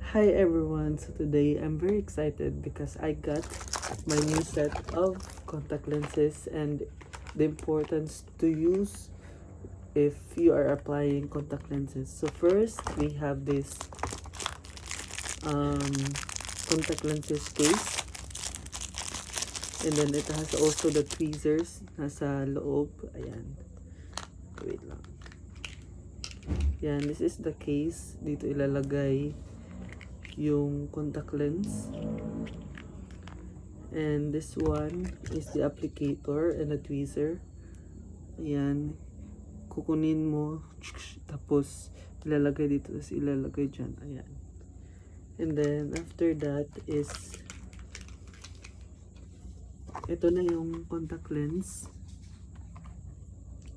Hi everyone, so today I'm very excited because I got my new set of contact lenses and the importance to use if you are applying contact lenses. So first we have this um, contact lenses case, and then it has also the tweezers nasa loob. Ayan, wait lang. Yan, this is the case. Dito ilalagay yung contact lens, and this one is the applicator and the tweezer. Ayan, kukunin mo tapos ilalagay dito, tapos ilalagay dyan. Ayan, and then after that is ito na yung contact lens,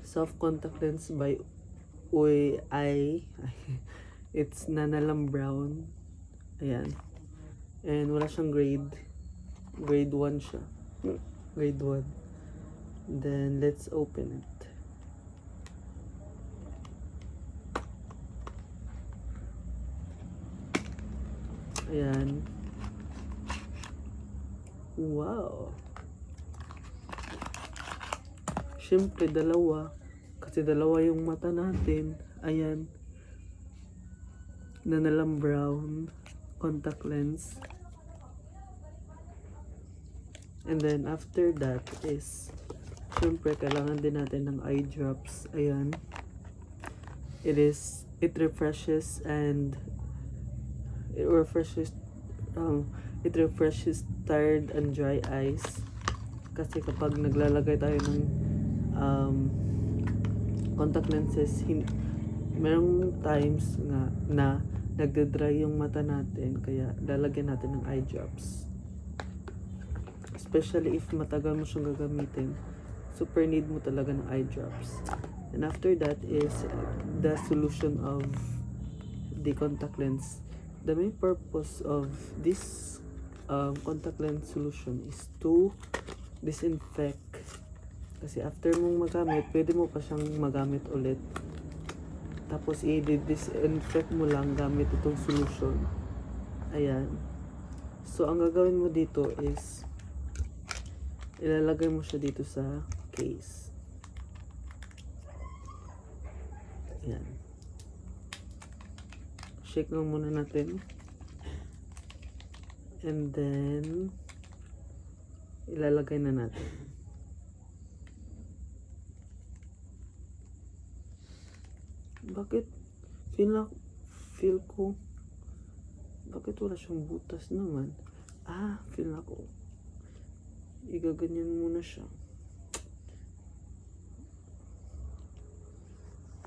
soft contact lens by Uy Eye. It's Nanalam Brown. Ayan, and wala siyang grade 1 siya, grade 1. Then let's open it. Ayan, wow, syempre dalawa kasi dalawa yung mata natin. Ayan, Nanalam Brown contact lens. And then after that is syempre kailangan din natin ng eye drops. Ayan, it refreshes and it refreshes tired and dry eyes, kasi kapag naglalagay tayo ng contact lenses, merong times nga na nagde-dry yung mata natin, kaya lalagyan natin ng eye drops. Especially if matagal mo siyang gagamitin, super need mo talaga ng eye drops. And after that is the solution of the contact lens. The main purpose of this contact lens solution is to disinfect, kasi after mong magamit, pwede mo pa siyang magamit ulit. Tapos i-disinfect mo lang gamit itong solution. Ayan. So ang gagawin mo dito is ilalagay mo siya dito sa case. Ayan. Shake lang muna natin. And then ilalagay na natin. Bakit feel ko bakit wala siyang butas naman? Feel ko igaganyan muna siya.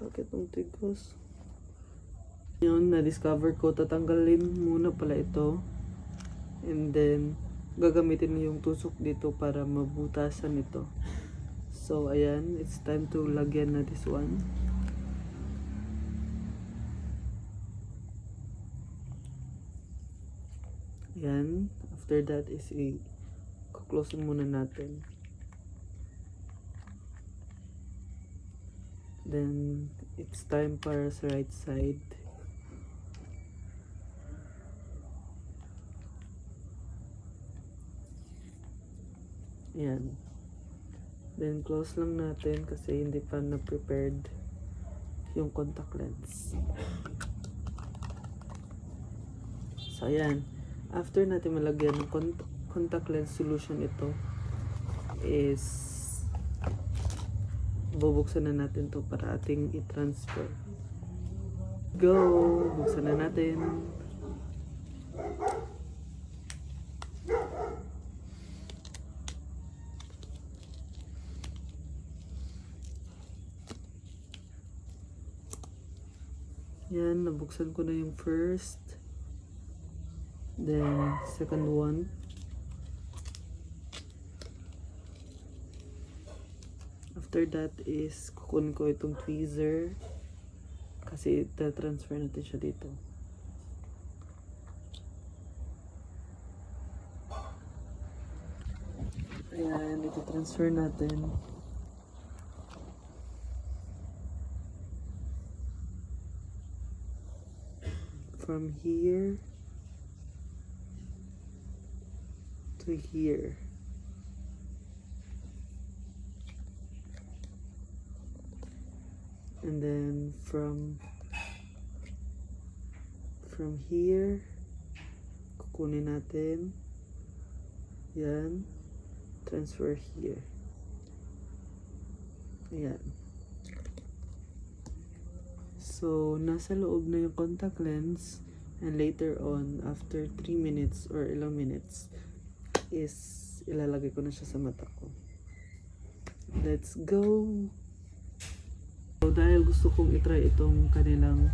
Bakit ang tigas? Yun, na-discover ko, tatanggalin muna pala ito, and then gagamitin mo yung tusok dito para mabutasan ito. So ayan, it's time to lagyan na this one. Ayan, after that is i-close muna natin. Then it's time para sa right side. Ayan, then close lang natin kasi hindi pa na-prepared yung contact lens. So ayan, after natin malagyan ng contact lens solution ito, is bubuksan na natin to para ating i-transfer. Go! Buksan na natin. Yan, nabuksan ko na yung first. Then, second one. After that is kukunin ko itong tweezer kasi transfer natin siya dito. Ayan, ito transfer natin. From here to here. And then from here, kukunin natin. Yan. Transfer here. Ayan. So, nasa loob na yung contact lens. And later on, after 3 minutes or ilang minutes, is ilalagay ko na siya sa mata ko. Let's go! So, dahil gusto kong itry itong kanilang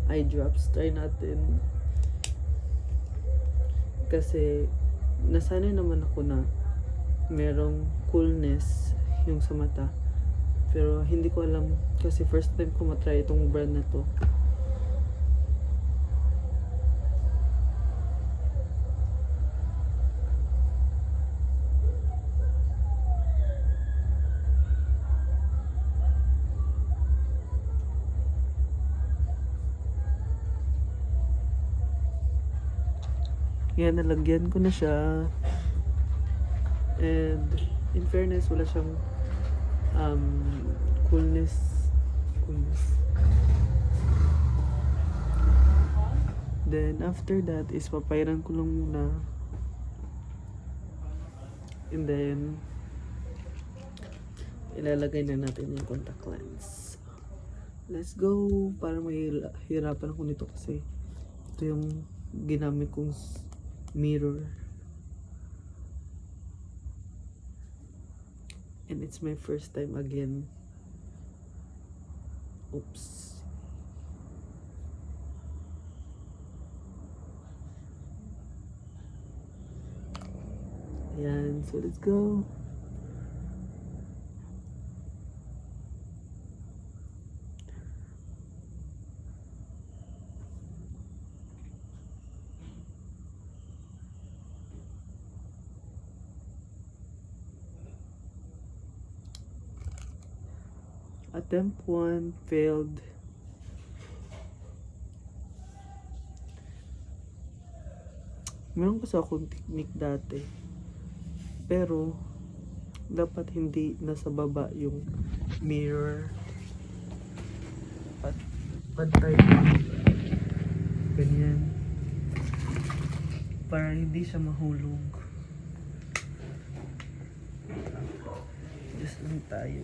eye drops, try natin. Kasi, nasanay naman ako na merong coolness yung sa mata. Pero hindi ko alam kasi first time ko matry itong brand na to. Yan, nalagyan ko na siya. And in fairness, wala siyang coolness. Then after that is papairan ko lang muna. And then ilalagay na natin yung contact lens. Let's go! Para mahirapan ako nito kasi ito yung ginamit kong mirror. And it's my first time again. Oops. Ayan, so let's go. Attempt 1 failed. Meron kasi akong technique dati. Pero dapat hindi nasa baba yung mirror. At pantay. Ganyan. Para hindi siya mahulog. Just lang tayo.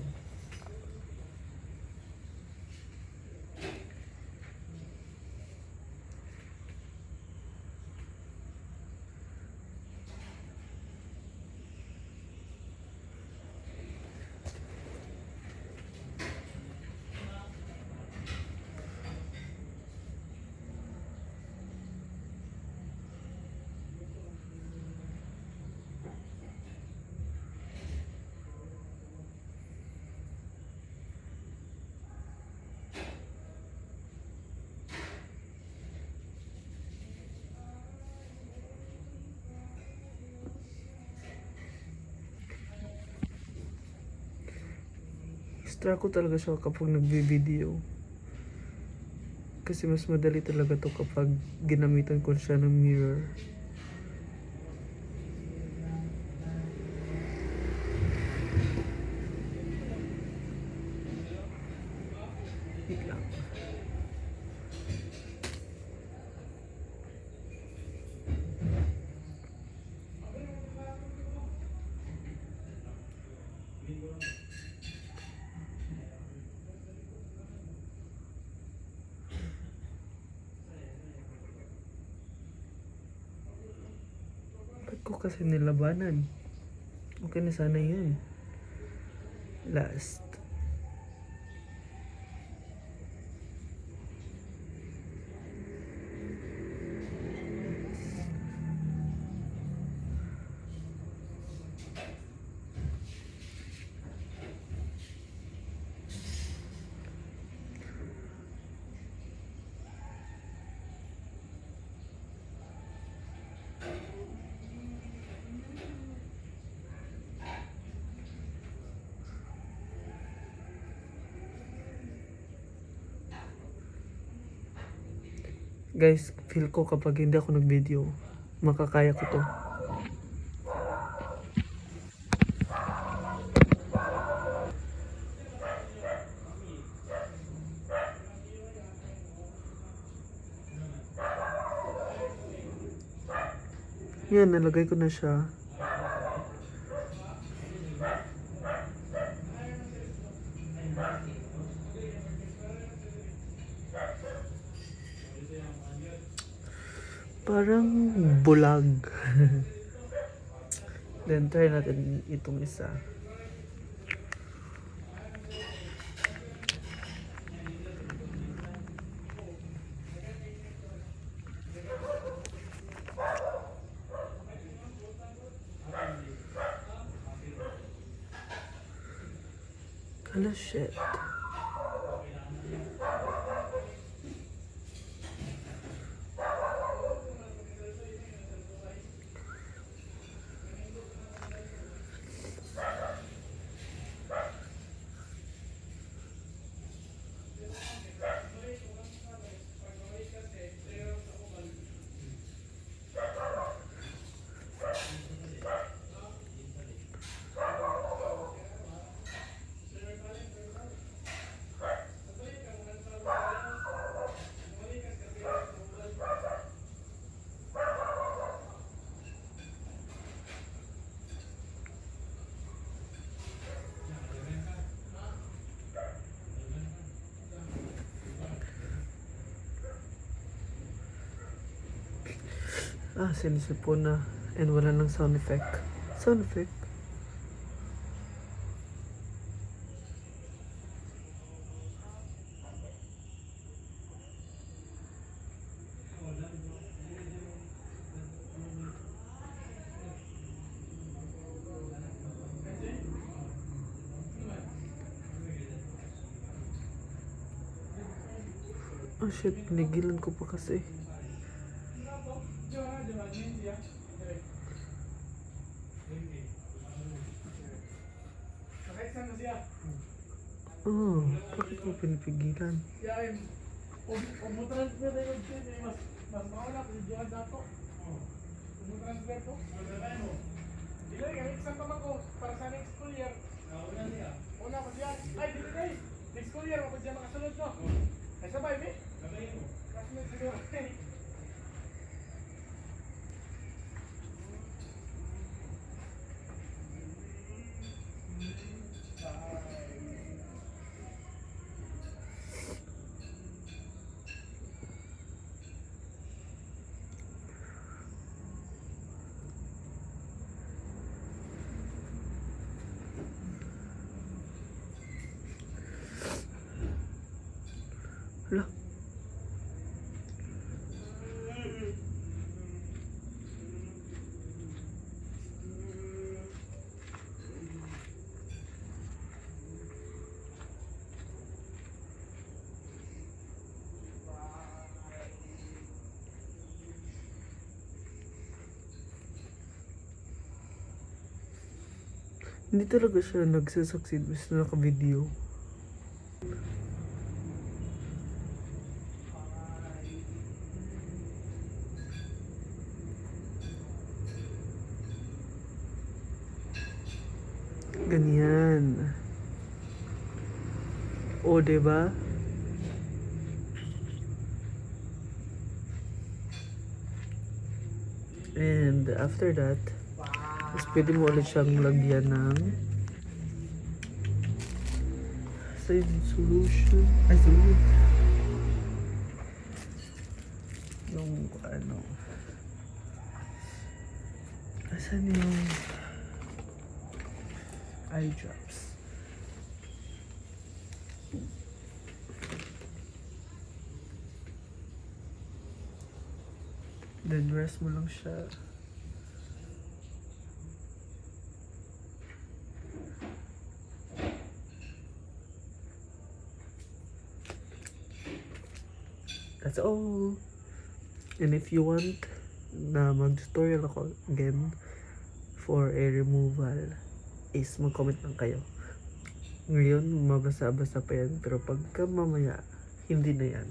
Extra ko talaga siya kapag nagbi-video. Kasi mas madali talaga to kapag ginamitan ko siya ng mirror. Wait lang. Ko kasi nilabanan. Okay na sana yun. Last. Guys, feel ko kapag hindi ako nag-video, makakaya ko to. Yan, nalagay ko na siya. Parang bulag. Then try natin itong isa. Hala, shit. Sinisipon na. And wala ng sound effect. Sound effect. Oh shit, pinigilan ko pa kasi. Oh, bakit mo pinipigilan? Hala. Hindi talaga siya nagsasucceed basta naka-video. Ganyan. O, diba? And after that, mas pwede mo ulit siyang lagyan ng solution. Yung ano. Asan yung eye drops? Then rest mo lang siya. That's all. And if you want na mag-tutorial ako again for a removal, is mag-comment lang kayo. Ngayon, mabasa-basa pa yan. Pero pagka mamaya, hindi na yan.